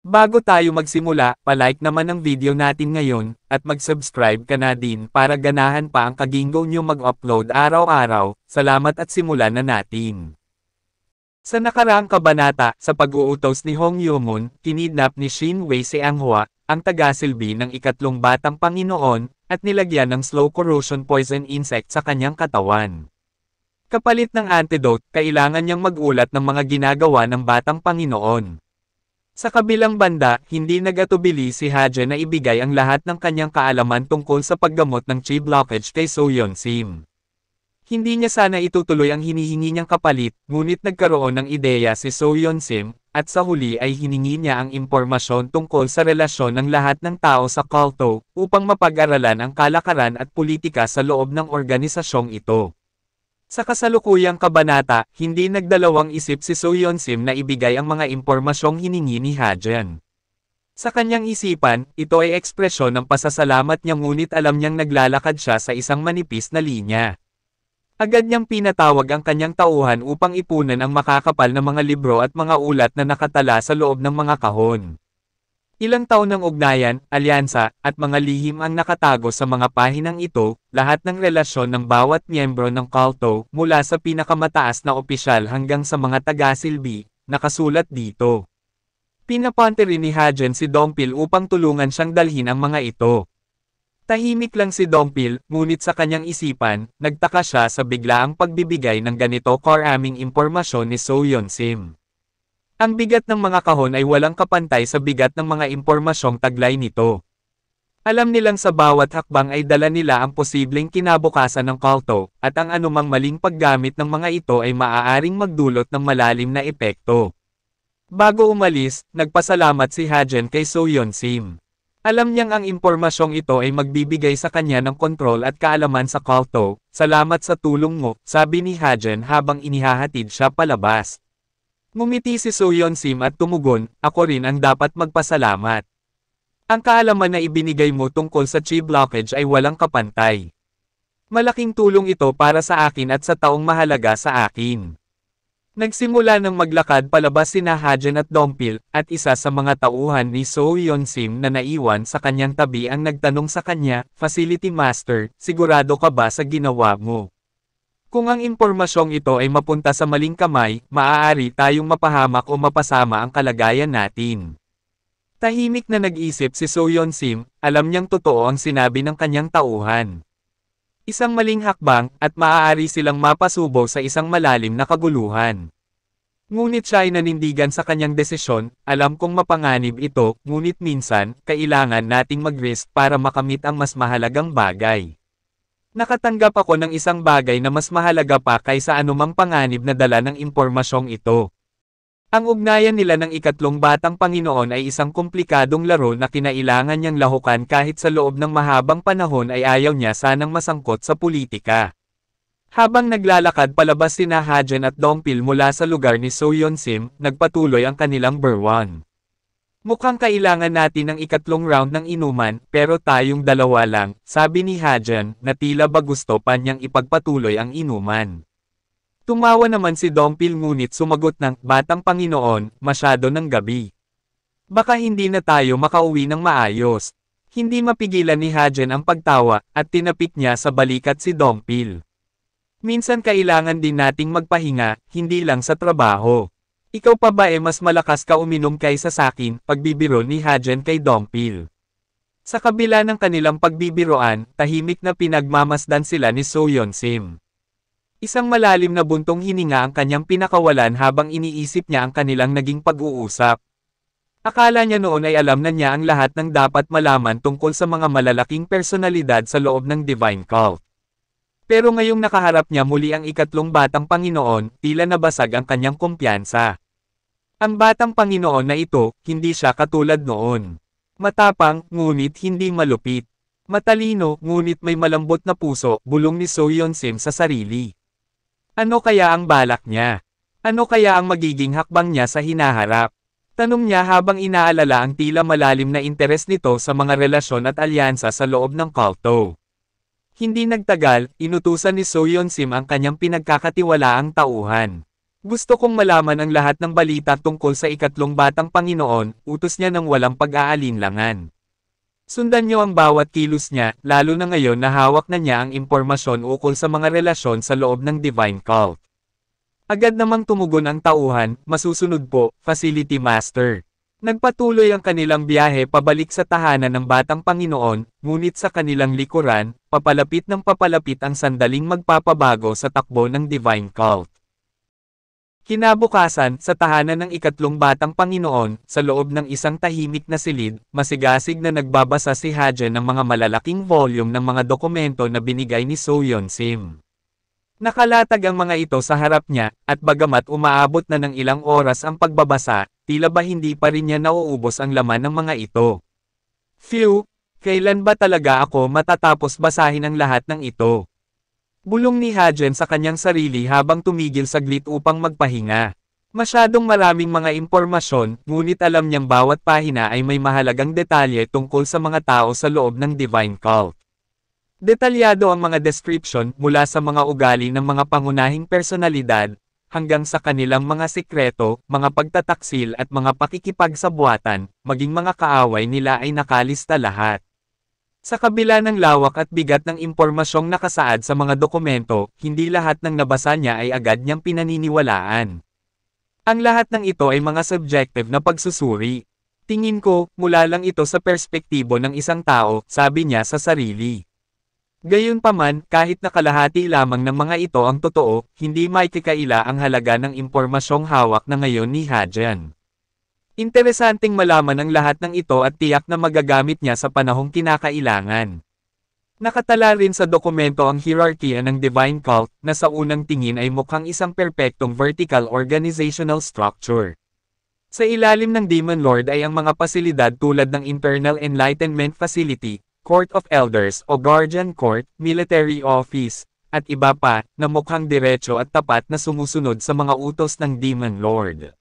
Bago tayo magsimula, palike naman ang video natin ngayon, at mag-subscribe ka na din para ganahan pa ang Kaginggo nyo mag-upload araw-araw. Salamat at simulan na natin. Sa nakaraang kabanata, sa pag-uutos ni Hong Yumon, kinidnap ni Shin Wei Seanghua, ang tagasilbi ng ikatlong batang Panginoon, at nilagyan ng slow corrosion poison insect sa kanyang katawan. Kapalit ng antidote, kailangan niyang mag-ulat ng mga ginagawa ng batang Panginoon. Sa kabilang banda, hindi nag-atubili si Hajen na ibigay ang lahat ng kanyang kaalaman tungkol sa paggamot ng chi blockage kay So-yeon Sim. Hindi niya sana itutuloy ang hinihingi niyang kapalit, ngunit nagkaroon ng ideya si So-yeon Sim, at sa huli ay hiningi niya ang impormasyon tungkol sa relasyon ng lahat ng tao sa kulto, upang mapag-aralan ang kalakaran at politika sa loob ng organisasyong ito. Sa kasalukuyang kabanata, hindi nagdalawang isip si So-yeon Sim na ibigay ang mga impormasyong hiningi ni Hajen. Sa kanyang isipan, ito ay ekspresyon ng pasasalamat niya ngunit alam niyang naglalakad siya sa isang manipis na linya. Agad niyang pinatawag ang kanyang tauhan upang ipunan ang makakapal na mga libro at mga ulat na nakatala sa loob ng mga kahon. Ilang taon ng ugnayan, alyansa, at mga lihim ang nakatago sa mga pahinang ito, lahat ng relasyon ng bawat miyembro ng kulto, mula sa pinakamataas na opisyal hanggang sa mga taga-silbi, nakasulat dito. Pinapunta rin ni Hajen si Dongpil upang tulungan siyang dalhin ang mga ito. Tahimik lang si Dongpil, ngunit sa kanyang isipan, nagtaka siya sa biglaang pagbibigay ng ganito karaming impormasyon ni So-yeon Sim. Ang bigat ng mga kahon ay walang kapantay sa bigat ng mga impormasyong taglay nito. Alam nilang sa bawat hakbang ay dala nila ang posibleng kinabukasan ng kulto, at ang anumang maling paggamit ng mga ito ay maaaring magdulot ng malalim na epekto. Bago umalis, nagpasalamat si Hajen kay So-yeon Sim. Alam niyang ang impormasyong ito ay magbibigay sa kanya ng kontrol at kaalaman sa kulto. Salamat sa tulong mo, sabi ni Hajen habang inihahatid siya palabas. Ngumiti si So-yeon Sim at tumugon, ako rin ang dapat magpasalamat. Ang kaalaman na ibinigay mo tungkol sa chi blockage ay walang kapantay. Malaking tulong ito para sa akin at sa taong mahalaga sa akin. Nagsimula ng maglakad palabas sina Hajen at Dongpil, at isa sa mga tauhan ni So-yeon Sim na naiwan sa kanyang tabi ang nagtanong sa kanya, Facility Master, sigurado ka ba sa ginawa mo? Kung ang impormasyong ito ay mapunta sa maling kamay, maaari tayong mapahamak o mapasama ang kalagayan natin. Tahimik na nag-isip si So-yeon Sim, alam niyang totoo ang sinabi ng kanyang tauhan. Isang maling hakbang, at maaari silang mapasubo sa isang malalim na kaguluhan. Ngunit siya ay nanindigan sa kanyang desisyon, alam kong mapanganib ito, ngunit minsan, kailangan nating mag-risk para makamit ang mas mahalagang bagay. Nakatanggap ako ng isang bagay na mas mahalaga pa kaysa anumang panganib na dala ng impormasyong ito. Ang ugnayan nila ng ikatlong batang Panginoon ay isang komplikadong laro na kinailangan niyang lahukan kahit sa loob ng mahabang panahon ay ayaw niya sanang masangkot sa politika. Habang naglalakad palabas sina Hajen at Dongpil mula sa lugar ni So-yeon Sim, nagpatuloy ang kanilang berwan. Mukhang kailangan natin ng ikatlong round ng inuman, pero tayong dalawa lang, sabi ni Hajen, na tila ba gusto pa niyang ipagpatuloy ang inuman. Tumawa naman si Dongpil ngunit sumagot ng, Batang Panginoon, masyado ng gabi. Baka hindi na tayo makauwi ng maayos. Hindi mapigilan ni Hajen ang pagtawa, at tinapik niya sa balikat si Dongpil. Minsan kailangan din nating magpahinga, hindi lang sa trabaho. Ikaw pa ba mas malakas ka uminom kaysa sakin, pagbibiro ni Hajen kay Dongpil. Sa kabila ng kanilang pagbibiroan, tahimik na pinagmamasdan sila ni So-yeon Sim. Isang malalim na buntong hininga ang kanyang pinakawalan habang iniisip niya ang kanilang naging pag-uusap. Akala niya noon ay alam na niya ang lahat ng dapat malaman tungkol sa mga malalaking personalidad sa loob ng Divine Cult. Pero ngayong nakaharap niya muli ang ikatlong batang Panginoon, tila nabasag ang kanyang kumpiyansa. Ang batang Panginoon na ito, hindi siya katulad noon. Matapang, ngunit hindi malupit. Matalino, ngunit may malambot na puso, bulong ni So-yeon Sim sa sarili. Ano kaya ang balak niya? Ano kaya ang magiging hakbang niya sa hinaharap? Tanong niya habang inaalala ang tila malalim na interes nito sa mga relasyon at alyansa sa loob ng kulto. Hindi nagtagal, inutusan ni So-yeon Sim ang kanyang pinagkakatiwalaang tauhan. Gusto kong malaman ang lahat ng balita tungkol sa ikatlong batang Panginoon, utos niya ng walang pag-aalinlangan. Sundan niyo ang bawat kilos niya, lalo na ngayon na hawak na niya ang impormasyon ukol sa mga relasyon sa loob ng Divine Cult. Agad namang tumugon ang tauhan, masusunod po, Facility Master. Nagpatuloy ang kanilang biyahe pabalik sa tahanan ng Batang Panginoon, ngunit sa kanilang likuran, papalapit ng papalapit ang sandaling magpapabago sa takbo ng Divine Cult. Kinabukasan, sa tahanan ng ikatlong Batang Panginoon, sa loob ng isang tahimik na silid, masigasig na nagbabasa si Hajen ng mga malalaking volume ng mga dokumento na binigay ni So-yeon Sim. Nakalatag ang mga ito sa harap niya, at bagamat umaabot na ng ilang oras ang pagbabasa, tila ba hindi pa rin niya nauubos ang laman ng mga ito. Phew, kailan ba talaga ako matatapos basahin ang lahat ng ito? Bulong ni Hajen sa kanyang sarili habang tumigil saglit upang magpahinga. Masyadong maraming mga impormasyon, ngunit alam niyang bawat pahina ay may mahalagang detalye tungkol sa mga tao sa loob ng Divine Cult. Detalyado ang mga description mula sa mga ugali ng mga pangunahing personalidad, hanggang sa kanilang mga sikreto, mga pagtataksil at mga pakikipagsabuatan, maging mga kaaway nila ay nakalista lahat. Sa kabila ng lawak at bigat ng impormasyong nakasaad sa mga dokumento, hindi lahat ng nabasa niya ay agad niyang pinaniniwalaan. Ang lahat ng ito ay mga subjective na pagsusuri. Tingin ko, mula lang ito sa perspektibo ng isang tao, sabi niya sa sarili. Gayunpaman, kahit na kalahati lamang ng mga ito ang totoo, hindi maikikaila ang halaga ng impormasyong hawak na ngayon ni Hajen. Interesanting malaman ang lahat ng ito at tiyak na magagamit niya sa panahong kinakailangan. Nakatala rin sa dokumento ang hierarchy ng Divine Cult, na sa unang tingin ay mukhang isang perpektong vertical organizational structure. Sa ilalim ng Demon Lord ay ang mga pasilidad tulad ng Internal Enlightenment Facility, Court of Elders o Guardian Court, Military Office, at iba pa, na mukhang diretso at tapat na sumusunod sa mga utos ng Demon Lord.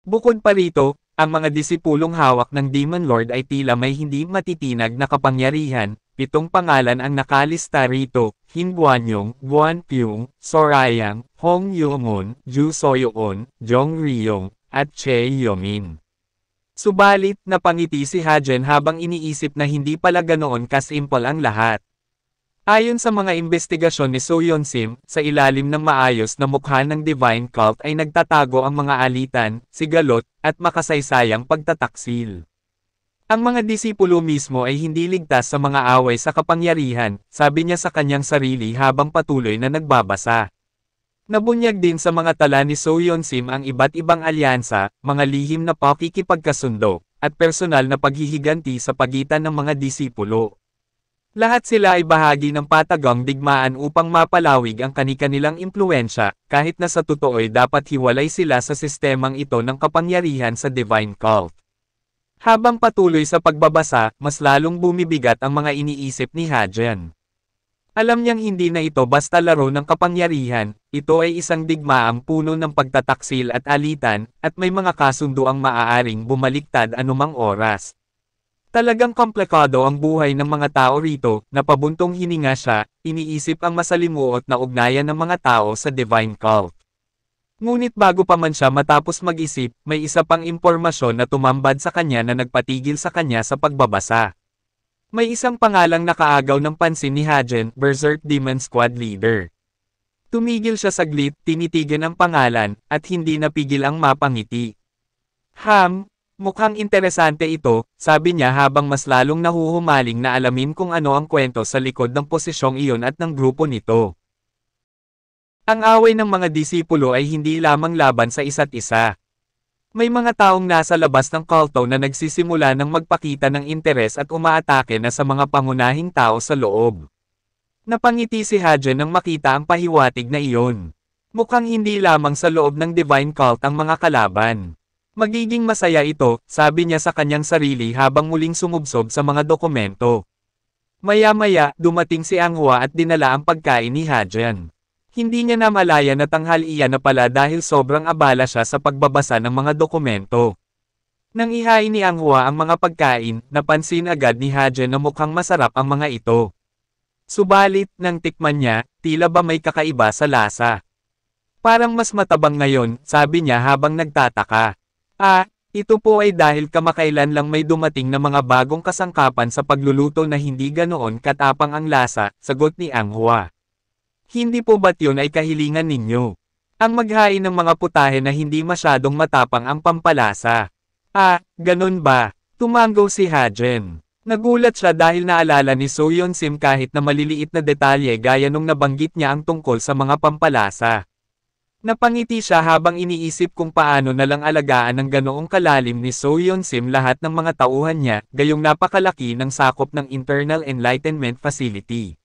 Bukod pa rito, ang mga disipulong hawak ng Demon Lord ay tila may hindi matitinag na kapangyarihan. 7 pangalan ang nakalista rito: Hin Guanyong, Guan Pyong, Sorayang, Hong Yongun, Ju Soyoon, Jong Ryong, at Che Yomin. Subalit, napangiti si Hajen habang iniisip na hindi pala ganoon kasimple ang lahat. Ayon sa mga investigasyon ni So-yeon Sim, sa ilalim ng maayos na mukha ng Divine Cult ay nagtatago ang mga alitan, sigalot, at makasaysayang pagtataksil. Ang mga disipulo mismo ay hindi ligtas sa mga away sa kapangyarihan, sabi niya sa kanyang sarili habang patuloy na nagbabasa. Nabunyag din sa mga tala ni So-yeon Sim ang iba't ibang alyansa, mga lihim na pakikipagkasundo, at personal na paghihiganti sa pagitan ng mga disipulo. Lahat sila ay bahagi ng patagang digmaan upang mapalawig ang kani-kanilang impluwensya, kahit na sa totoo'y dapat hiwalay sila sa sistemang ito ng kapangyarihan sa Divine Cult. Habang patuloy sa pagbabasa, mas lalong bumibigat ang mga iniisip ni Hajen. Alam niyang hindi na ito basta laro ng kapangyarihan, ito ay isang digmaang puno ng pagtataksil at alitan, at may mga kasunduang maaaring bumaliktad anumang oras. Talagang komplikado ang buhay ng mga tao rito, napabuntong hininga siya, iniisip ang masalimuot na ugnayan ng mga tao sa Divine Cult. Ngunit bago pa man siya matapos mag-isip, may isa pang impormasyon na tumambad sa kanya na nagpatigil sa kanya sa pagbabasa. May isang pangalang nakaagaw ng pansin ni Hajen, Berserk Demon Squad Leader. Tumigil siya saglit, tinitigan ang pangalan, at hindi napigil ang mapangiti. Mukhang interesante ito, sabi niya habang mas lalong nahuhumaling na alamin kung ano ang kwento sa likod ng posisyong iyon at ng grupo nito. Ang away ng mga disipulo ay hindi lamang laban sa isa't isa. May mga taong nasa labas ng kulto na nagsisimula ng magpakita ng interes at umaatake na sa mga pangunahing tao sa loob. Napangiti si Hajen nang makita ang pahiwatig na iyon. Mukhang hindi lamang sa loob ng Divine Cult ang mga kalaban. Magiging masaya ito, sabi niya sa kanyang sarili habang muling sumubsob sa mga dokumento. Maya-maya, dumating si Anghua at dinala ang pagkain ni Hajen. Hindi niya namalaya na tanghalian na pala dahil sobrang abala siya sa pagbabasa ng mga dokumento. Nang ihain ni Anghua ang mga pagkain, napansin agad ni Hajen na mukhang masarap ang mga ito. Subalit, nang tikman niya, tila ba may kakaiba sa lasa. Parang mas matabang ngayon, sabi niya habang nagtataka. Ito po ay dahil kamakailan lang may dumating na mga bagong kasangkapan sa pagluluto na hindi ganoon katapang ang lasa, sagot ni Ang Hua. Hindi po ba't yun ay kahilingan ninyo? Ang maghain ng mga putahe na hindi masyadong matapang ang pampalasa. Ganun ba? Tumango si Hajen. Nagulat siya dahil naalala ni So Yeon Sim kahit na maliliit na detalye gaya nung nabanggit niya ang tungkol sa mga pampalasa. Napangiti siya habang iniisip kung paano na lang alagaan ng ganoong kalalim ni So Yeon Sim lahat ng mga tauhan niya, gayong napakalaki ng sakop ng Internal Enlightenment Facility.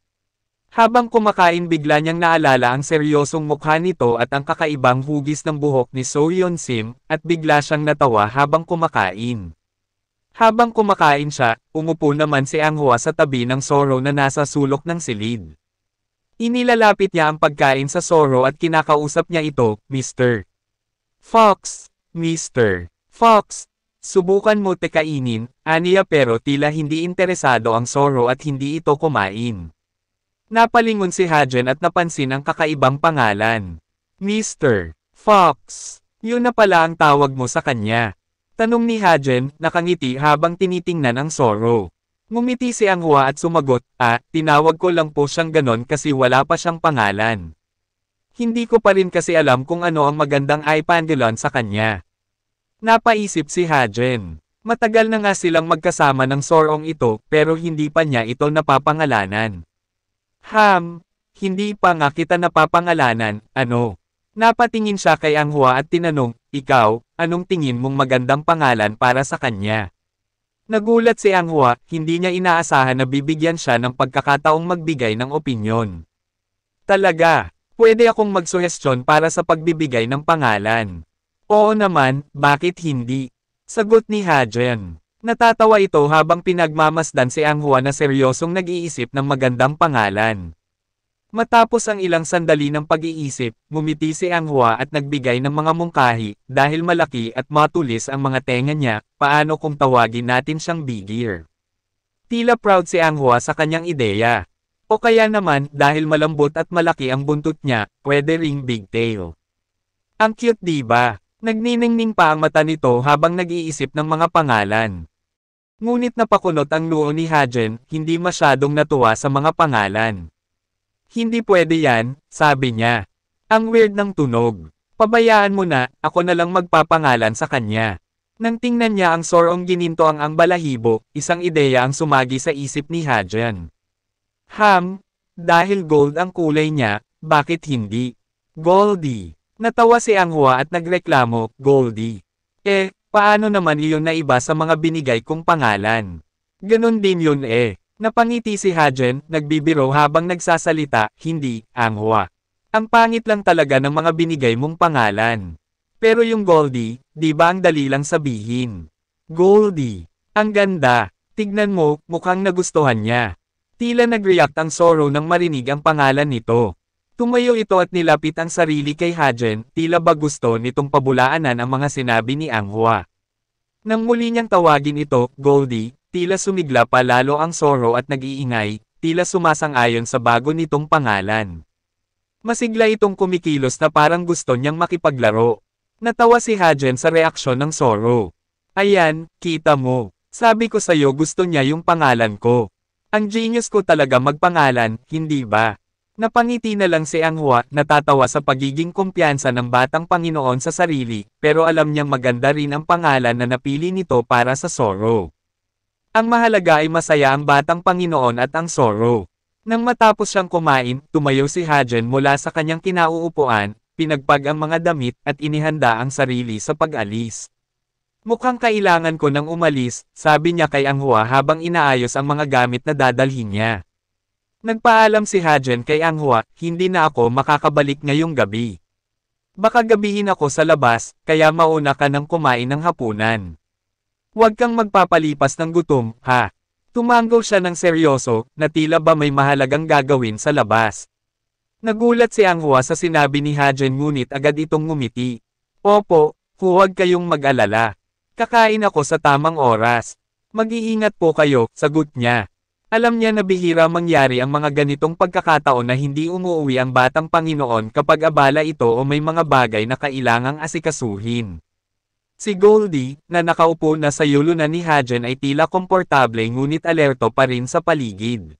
Habang kumakain bigla niyang naalala ang seryosong mukha nito at ang kakaibang hugis ng buhok ni So Yeon Sim, at bigla siyang natawa habang kumakain. Habang kumakain siya, umupo naman si Ang Hua sa tabi ng Soro na nasa sulok ng silid. Inilalapit niya ang pagkain sa Soro at kinakausap niya ito, Mr. Fox, Mr. Fox, subukan mo kainin, aniya pero tila hindi interesado ang Soro at hindi ito kumain. Napalingon si Hajen at napansin ang kakaibang pangalan. Mr. Fox, yun na pala ang tawag mo sa kanya. Tanong ni Hajen, nakangiti habang tinitingnan ang Soro. Ngumiti si Ang Hua at sumagot, tinawag ko lang po siyang ganon kasi wala pa siyang pangalan. Hindi ko pa rin kasi alam kung ano ang magandang ipangalan sa kanya. Napaisip si Hajen. Matagal na nga silang magkasama ng Sorong ito pero hindi pa niya ito napapangalanan. Hindi pa nga kita napapangalanan, ano? Napatingin siya kay Ang Hua at tinanong, ikaw, anong tingin mong magandang pangalan para sa kanya? Nagulat si Ang Hua, hindi niya inaasahan na bibigyan siya ng pagkakataong magbigay ng opinyon. Talaga, pwede akong magsuhestyon para sa pagbibigay ng pangalan. Oo naman, bakit hindi? Sagot ni Hajen. Natatawa ito habang pinagmamasdan si Ang Hua na seryosong nag-iisip ng magandang pangalan. Matapos ang ilang sandali ng pag-iisip, ngumiti si Ang Hua at nagbigay ng mga mungkahi, dahil malaki at matulis ang mga tenga niya, paano kung tawagin natin siyang Big Ear? Tila proud si Ang Hua sa kanyang ideya. O kaya naman, dahil malambot at malaki ang buntot niya, pwede ring Big Tail. Ang cute diba? Nagniningning pa ang mata nito habang nag-iisip ng mga pangalan. Ngunit napakunot ang noo ni Hajen, hindi masyadong natuwa sa mga pangalan. Hindi pwede yan, sabi niya. Ang weird ng tunog. Pabayaan mo na, ako na lang magpapangalan sa kanya. Nang tingnan niya ang Sorong gininto ang balahibo, isang ideya ang sumagi sa isip ni Hajen. Dahil gold ang kulay niya, bakit hindi? Goldie. Natawa si Ang Hua at nagreklamo, Goldie. Paano naman iyon na iba sa mga binigay kong pangalan? Ganon din yun Napangiti si Hajen, nagbibiro habang nagsasalita, hindi, Ang Hua. Ang pangit lang talaga ng mga binigay mong pangalan. Pero yung Goldie, di ba ang dali lang sabihin? Goldie. Ang ganda. Tignan mo, mukhang nagustuhan niya. Tila nag-react ang Soro nang marinig ang pangalan nito. Tumayo ito at nilapit ang sarili kay Hajen, tila ba gusto nitong pabulaanan ang mga sinabi ni Ang Hua. Nang muli niyang tawagin ito, Goldie, tila sumigla pa lalo ang Soro at nag-iingay, tila sumasang-ayon sa bago nitong pangalan. Masigla itong kumikilos na parang gusto niyang makipaglaro. Natawa si Hajen sa reaksyon ng Soro. Ayan, kita mo. Sabi ko sa'yo gusto niya yung pangalan ko. Ang genius ko talaga magpangalan, hindi ba? Napangiti na lang si Ang Hua, natatawa sa pagiging kumpiyansa ng batang Panginoon sa sarili, pero alam niyang maganda rin ang pangalan na napili nito para sa Soro. Ang mahalaga ay masaya ang batang Panginoon at ang Soro. Nang matapos siyang kumain, tumayo si Hajen mula sa kanyang kinauupuan, pinagpag ang mga damit at inihanda ang sarili sa pag-alis. Mukhang kailangan ko nang umalis, sabi niya kay Ang Hua habang inaayos ang mga gamit na dadalhin niya. Nagpaalam si Hajen kay Ang Hua, hindi na ako makakabalik ngayong gabi. Baka gabihin ako sa labas, kaya mauna ka nang kumain ng hapunan. Huwag kang magpapalipas ng gutom, ha? Tumango siya ng seryoso, na tila ba may mahalagang gagawin sa labas. Nagulat si Ang Hua sa sinabi ni Hajen ngunit agad itong ngumiti. Opo, huwag kayong mag-alala. Kakain ako sa tamang oras. Mag-iingat po kayo, sagot niya. Alam niya na bihira mangyari ang mga ganitong pagkakataon na hindi umuuwi ang batang Panginoon kapag abala ito o may mga bagay na kailangang asikasuhin. Si Goldie, na nakaupo na sa yulunan ni Hajen ay tila komportable ngunit alerto pa rin sa paligid.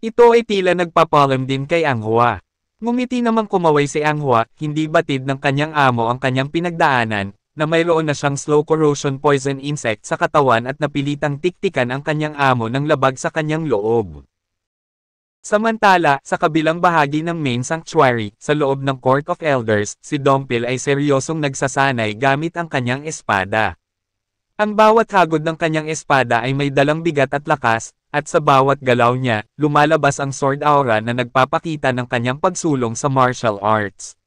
Ito ay tila nagpapalam din kay Anghua. Ngumiti namang kumaway si Anghua, hindi batid ng kanyang amo ang kanyang pinagdaanan, na mayroon na siyang slow corrosion poison insect sa katawan at napilitang tiktikan ang kanyang amo ng labag sa kanyang loob. Samantala, sa kabilang bahagi ng main sanctuary, sa loob ng Court of Elders, si Dompil ay seryosong nagsasanay gamit ang kanyang espada. Ang bawat hagod ng kanyang espada ay may dalang bigat at lakas, at sa bawat galaw niya, lumalabas ang sword aura na nagpapakita ng kanyang pagsulong sa martial arts.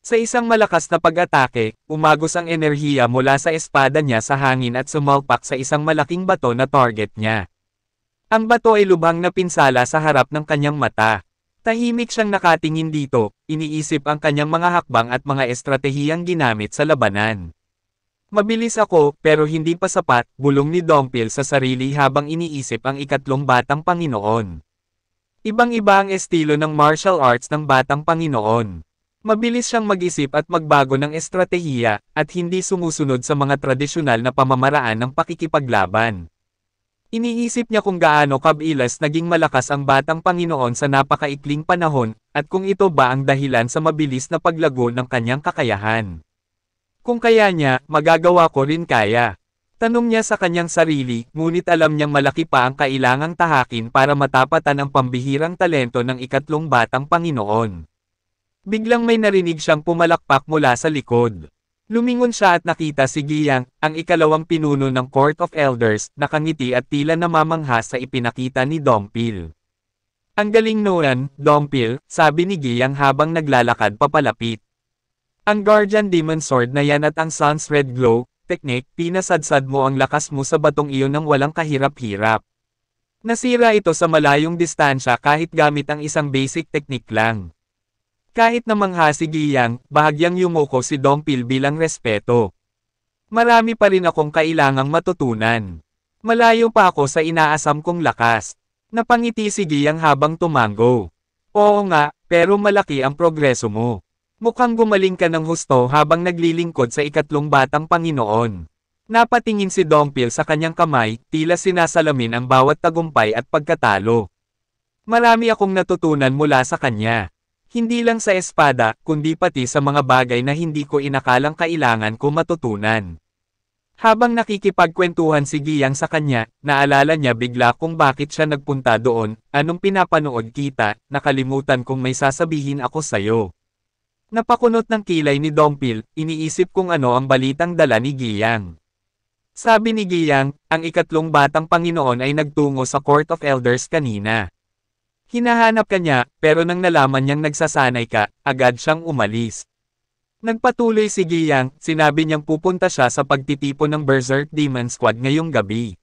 Sa isang malakas na pag-atake, umagos ang enerhiya mula sa espada niya sa hangin at sumalpak sa isang malaking bato na target niya. Ang bato ay lubhang napinsala sa harap ng kanyang mata. Tahimik siyang nakatingin dito, iniisip ang kanyang mga hakbang at mga estratehiyang ginamit sa labanan. Mabilis ako, pero hindi pa sapat, bulong ni Dompil sa sarili habang iniisip ang ikatlong batang Panginoon. Ibang-iba ang estilo ng martial arts ng batang Panginoon. Mabilis siyang mag-isip at magbago ng estratehiya, at hindi sumusunod sa mga tradisyonal na pamamaraan ng pakikipaglaban. Iniisip niya kung gaano kabilas naging malakas ang batang Panginoon sa napakaikling panahon, at kung ito ba ang dahilan sa mabilis na paglago ng kanyang kakayahan. Kung kaya niya, magagawa ko rin kaya. Tanong niya sa kanyang sarili, ngunit alam niyang malaki pa ang kailangang tahakin para matapatan ang pambihirang talento ng ikatlong batang Panginoon. Biglang may narinig siyang pumalakpak mula sa likod. Lumingon siya at nakita si Giyang, ang ikalawang pinuno ng Court of Elders, nakangiti at tila namamangha sa ipinakita ni Dompil. Ang galing noon, Dompil, sabi ni Giyang habang naglalakad papalapit. Ang Guardian Demon Sword na yan at ang Sun's Red Glow, technique, pinasadsad mo ang lakas mo sa batong iyon ng walang kahirap-hirap. Nasira ito sa malayong distansya kahit gamit ang isang basic technique lang. Kahit namangha si Giyang, bahagyang yumuko si Dompil bilang respeto. Marami pa rin akong kailangang matutunan. Malayo pa ako sa inaasam kong lakas. Napangiti si Giyang habang tumango. Oo nga, pero malaki ang progreso mo. Mukhang gumaling ka ng husto habang naglilingkod sa ikatlong batang Panginoon. Napatingin si Dompil sa kanyang kamay, tila sinasalamin ang bawat tagumpay at pagkatalo. Marami akong natutunan mula sa kanya. Hindi lang sa espada, kundi pati sa mga bagay na hindi ko inakalang kailangan ko matutunan. Habang nakikipagkwentuhan si Giyang sa kanya, naalala niya bigla kung bakit siya nagpunta doon, anong pinapanood kita, nakalimutan kong may sasabihin ako sayo. Napakunot ng kilay ni Dompil, iniisip kung ano ang balitang dala ni Giyang. Sabi ni Giyang, ang ikatlong batang Panginoon ay nagtungo sa Court of Elders kanina. Hinahanap ka niya, pero nang nalaman niyang nagsasanay ka, agad siyang umalis. Nagpatuloy si Giyang, sinabi niyang pupunta siya sa pagtitipon ng Berserk Demon Squad ngayong gabi.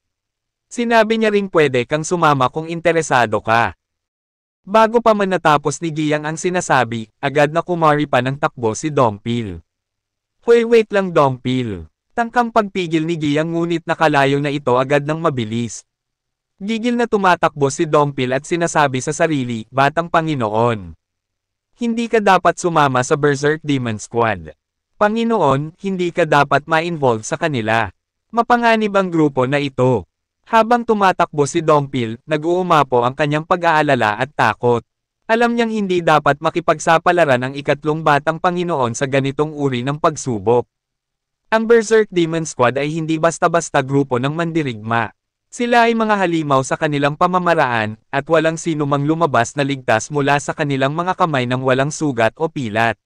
Sinabi niya ring pwede kang sumama kung interesado ka. Bago pa man natapos ni Giyang ang sinasabi, agad na kumari pa ng takbo si Dompil. Wait lang Dompil. Tangkang pagpigil ni Giyang ngunit nakalayo na ito agad ng mabilis. Gigil na tumatakbo si Dompil at sinasabi sa sarili, Batang Panginoon. Hindi ka dapat sumama sa Berserk Demon Squad. Panginoon, hindi ka dapat ma-involve sa kanila. Mapanganib ang grupo na ito. Habang tumatakbo si Dompil, nag-uumapo ang kanyang pag-aalala at takot. Alam niyang hindi dapat makipagsapalaran ang ikatlong batang Panginoon sa ganitong uri ng pagsubok. Ang Berserk Demon Squad ay hindi basta-basta grupo ng mandirigma. Sila ay mga halimaw sa kanilang pamamaraan, at walang sino mang lumabas na ligtas mula sa kanilang mga kamay ng walang sugat o pilat.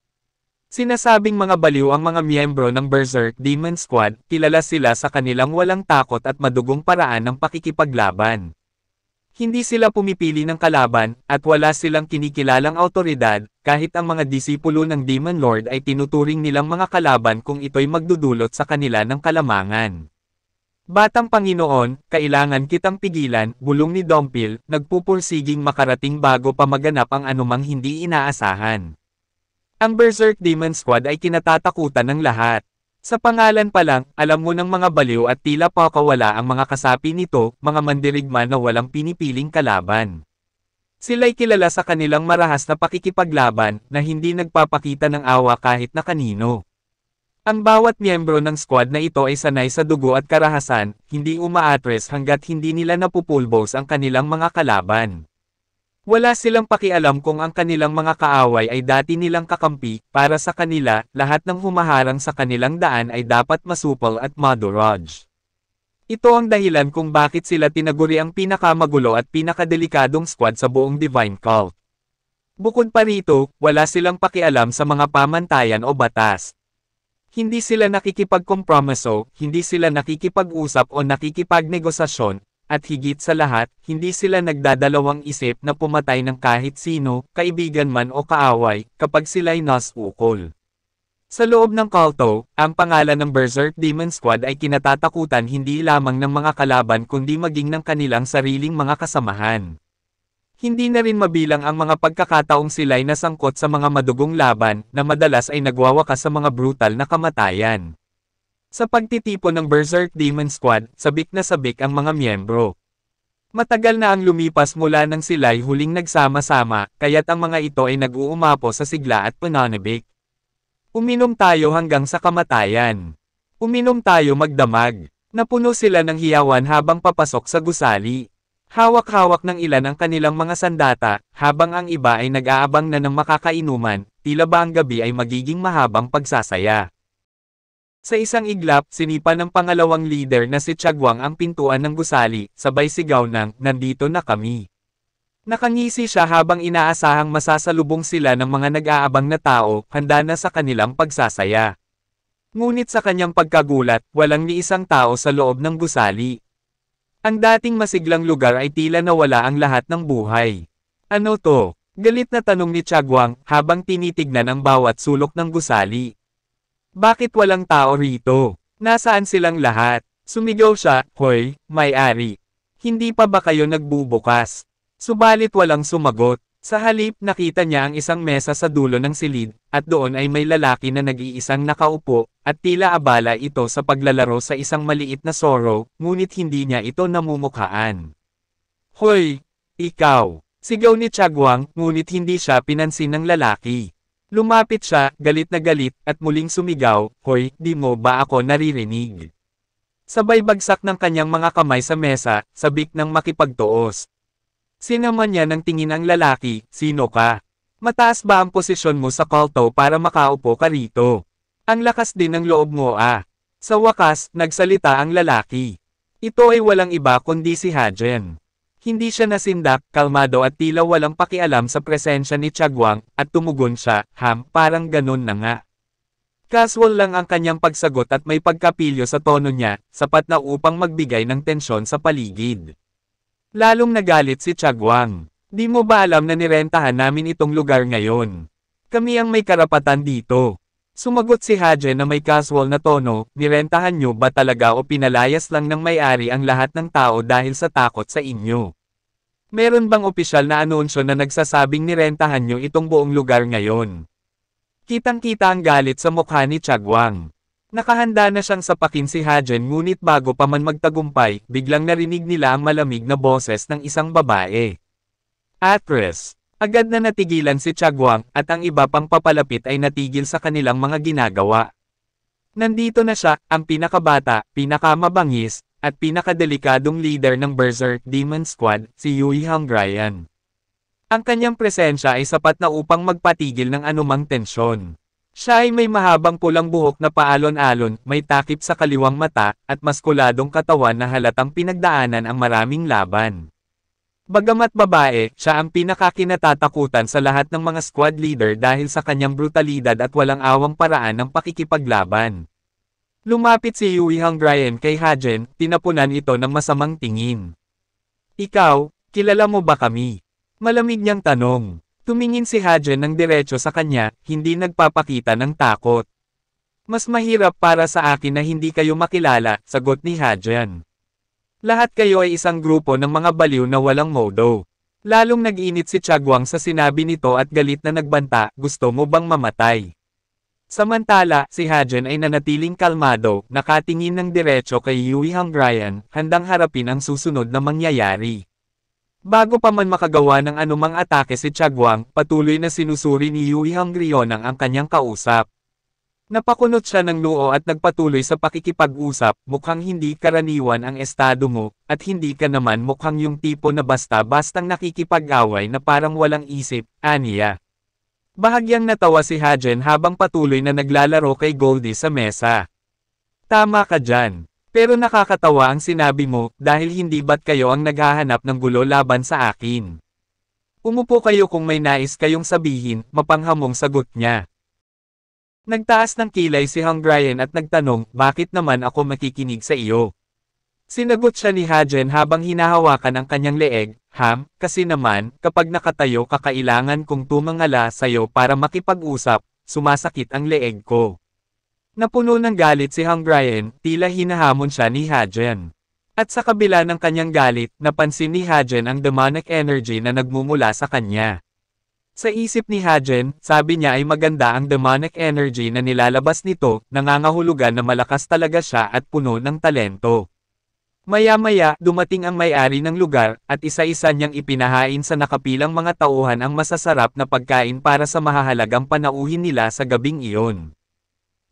Sinasabing mga baliw ang mga miyembro ng Berserk Demon Squad, kilala sila sa kanilang walang takot at madugong paraan ng pakikipaglaban. Hindi sila pumipili ng kalaban, at wala silang kinikilalang awtoridad, kahit ang mga disipulo ng Demon Lord ay tinuturing nilang mga kalaban kung ito'y magdudulot sa kanila ng kalamangan. Batang Panginoon, kailangan kitang pigilan, bulong ni Dompil, nagpupursiging makarating bago pa maganap ang anumang hindi inaasahan. Ang Berserk Demon Squad ay kinatatakutan ng lahat. Sa pangalan pa lang, alam mo ng mga baliw at tila pakawala ang mga kasapi nito, mga mandirigma na walang pinipiling kalaban. Sila'y kilala sa kanilang marahas na pakikipaglaban, na hindi nagpapakita ng awa kahit na kanino. Ang bawat miyembro ng squad na ito ay sanay sa dugo at karahasan, hindi umaatres hanggat hindi nila napupulbos ang kanilang mga kalaban. Wala silang pakialam kung ang kanilang mga kaaway ay dati nilang kakampi, para sa kanila, lahat ng humaharang sa kanilang daan ay dapat masupol at madurage. Ito ang dahilan kung bakit sila tinaguri ang pinakamagulo at pinakadelikadong squad sa buong Divine Cult. Bukod pa rito, wala silang pakialam sa mga pamantayan o batas. Hindi sila nakikipagkompromiso, hindi sila nakikipag-usap o nakikipagnegosasyon, at higit sa lahat, hindi sila nagdadalawang isip na pumatay ng kahit sino, kaibigan man o kaaway, kapag sila'y nasukol. Sa loob ng kulto, ang pangalan ng Berserk Demon Squad ay kinatatakutan hindi lamang ng mga kalaban kundi maging ng kanilang sariling mga kasamahan. Hindi na rin mabilang ang mga pagkakataong sila'y nasangkot sa mga madugong laban, na madalas ay nagwawakas sa mga brutal na kamatayan. Sa pagtitipon ng Berserk Demon Squad, sabik na sabik ang mga miyembro. Matagal na ang lumipas mula nang sila'y huling nagsama-sama, kaya't ang mga ito ay nag-uumapo sa sigla at pananabik. Uminom tayo hanggang sa kamatayan. Uminom tayo magdamag. Napuno sila ng hiyawan habang papasok sa gusali. Hawak-hawak ng ilan ang kanilang mga sandata, habang ang iba ay nag-aabang na ng makakainuman, tila ba ang gabi ay magiging mahabang pagsasaya. Sa isang iglap, sinipa ng pangalawang leader na si Chagwang ang pintuan ng gusali, sabay sigaw ng, "Nandito na kami." Nakangisi siya habang inaasahang masasalubong sila ng mga nag-aabang na tao, handa na sa kanilang pagsasaya. Ngunit sa kanyang pagkagulat, walang ni isang tao sa loob ng gusali. Ang dating masiglang lugar ay tila nawala ang lahat ng buhay. "Ano to?" Galit na tanong ni Chagwang, habang tinitignan ang bawat sulok ng gusali. "Bakit walang tao rito? Nasaan silang lahat?" Sumigaw siya, "Hoy, may-ari. Hindi pa ba kayo nagbubukas?" Subalit walang sumagot. Sa halip nakita niya ang isang mesa sa dulo ng silid, at doon ay may lalaki na nag-iisang nakaupo, at tila abala ito sa paglalaro sa isang maliit na soro, ngunit hindi niya ito namumukhaan. "Hoy! Ikaw!" Sigaw ni Chagwang, ngunit hindi siya pinansin ng lalaki. Lumapit siya, galit na galit, at muling sumigaw, "Hoy, di mo ba ako naririnig?" Sabay bagsak ng kanyang mga kamay sa mesa, sabik ng makipagtuos. Sinaman niya ng tingin ang lalaki, "Sino ka? Mataas ba ang posisyon mo sa kulto para makaupo ka rito? Ang lakas din ng loob mo ah." Sa wakas, nagsalita ang lalaki. Ito ay walang iba kundi si Hajen. Hindi siya nasindak, kalmado at tila walang pakialam sa presensya ni Chagwang, at tumugon siya, parang ganun na nga." Casual lang ang kanyang pagsagot at may pagkapilyo sa tono niya, sapat na upang magbigay ng tensyon sa paligid. Lalong nagalit si Chagwang. "Di mo ba alam na nirentahan namin itong lugar ngayon? Kami ang may karapatan dito." Sumagot si Hajen na may casual na tono, "Nirentahan nyo ba talaga o pinalayas lang ng may-ari ang lahat ng tao dahil sa takot sa inyo? Meron bang opisyal na anunsyo na nagsasabing nirentahan nyo itong buong lugar ngayon?" Kitang-kita ang galit sa mukha ni Chagwang. Nakahanda na siyang sapakin si Hajen ngunit bago pa man magtagumpay, biglang narinig nila ang malamig na boses ng isang babae. "Actress!" Agad na natigilan si Chagwang, at ang iba pang papalapit ay natigil sa kanilang mga ginagawa. Nandito na siya, ang pinakabata, pinakamabangis, at pinakadelikadong leader ng Berserk Demon Squad, si Yui Hungrian. Ang kanyang presensya ay sapat na upang magpatigil ng anumang tensyon. Siya ay may mahabang pulang buhok na paalon-alon, may takip sa kaliwang mata, at maskuladong katawan na halatang pinagdaanan ang maraming laban. Bagamat babae, siya ang pinakakinatatakutan sa lahat ng mga squad leader dahil sa kanyang brutalidad at walang awang paraan ng pakikipaglaban. Lumapit si Yui Hungrian kay Hajen, tinapunan ito ng masamang tingin. "Ikaw, kilala mo ba kami?" Malamig niyang tanong. Tumingin si Hajen ng diretso sa kanya, hindi nagpapakita ng takot. "Mas mahirap para sa akin na hindi kayo makilala," sagot ni Hajen. "Lahat kayo ay isang grupo ng mga baliw na walang modo." Lalong nag-init si Chagwang sa sinabi nito at galit na nagbanta, "Gusto mo bang mamatay?" Samantala, si Hajen ay nanatiling kalmado, nakatingin ng diretso kay Yui Hongrian, handang harapin ang susunod na mangyayari. Bago pa man makagawa ng anumang atake si Chagwang, patuloy na sinusuri ni Yui Hongrian ang kanyang kausap. Napakunot siya ng noo at nagpatuloy sa pakikipag-usap, mukhang hindi karaniwan ang estado mo, at hindi ka naman mukhang yung tipo na basta-bastang nakikipag-away na parang walang isip, aniya. Bahagyang natawa si Hajen habang patuloy na naglalaro kay Goldie sa mesa. Tama ka dyan. Pero nakakatawa ang sinabi mo, dahil hindi ba't kayo ang naghahanap ng gulo laban sa akin? Umupo kayo kung may nais kayong sabihin, mapanghamong sagot niya. Nagtaas ng kilay si Hongrian at nagtanong, bakit naman ako makikinig sa iyo? Sinagot siya ni Hajen habang hinahawakan ang kanyang leeg, kasi naman, kapag nakatayo kakailangan kong tumangala sa'yo para makipag-usap, sumasakit ang leeg ko. Napuno ng galit si Hongrian, tila hinahamon siya ni Hajen. At sa kabila ng kanyang galit, napansin ni Hajen ang demonic energy na nagmumula sa kanya. Sa isip ni Hajen, sabi niya ay maganda ang demonic energy na nilalabas nito, nangangahulugan na malakas talaga siya at puno ng talento. Maya-maya, dumating ang may-ari ng lugar, at isa-isa niyang ipinahain sa nakapilang mga tauhan ang masasarap na pagkain para sa mahahalagang panauhin nila sa gabing iyon.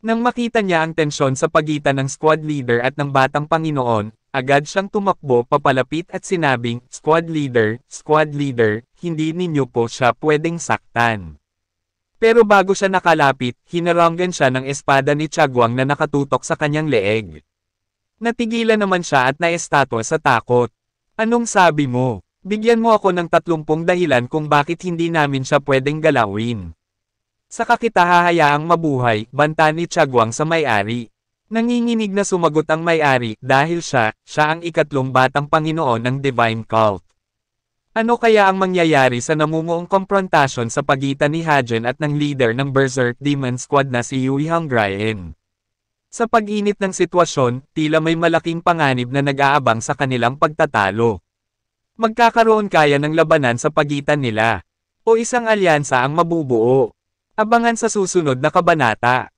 Nang makita niya ang tensyon sa pagitan ng squad leader at ng batang Panginoon, agad siyang tumakbo papalapit at sinabing, squad leader, hindi ninyo po siya pwedeng saktan. Pero bago siya nakalapit, hinaranggan siya ng espada ni Chagwang na nakatutok sa kanyang leeg. Natigilan naman siya at naestatwa sa takot. Anong sabi mo? Bigyan mo ako ng 30 dahilan kung bakit hindi namin siya pwedeng galawin. Saka kita hahayaang mabuhay, banta ni Chagwang sa may-ari. Nanginginig na sumagot ang may-ari, dahil siya ang ikatlong batang Panginoon ng Divine Cult. Ano kaya ang mangyayari sa namumuong komprontasyon sa pagitan ni Hajen at ng leader ng Berserk Demon Squad na si Yui Hongrian? Sa pag-init ng sitwasyon, tila may malaking panganib na nag-aabang sa kanilang pagtatalo. Magkakaroon kaya ng labanan sa pagitan nila? O isang alyansa ang mabubuo? Abangan sa susunod na kabanata.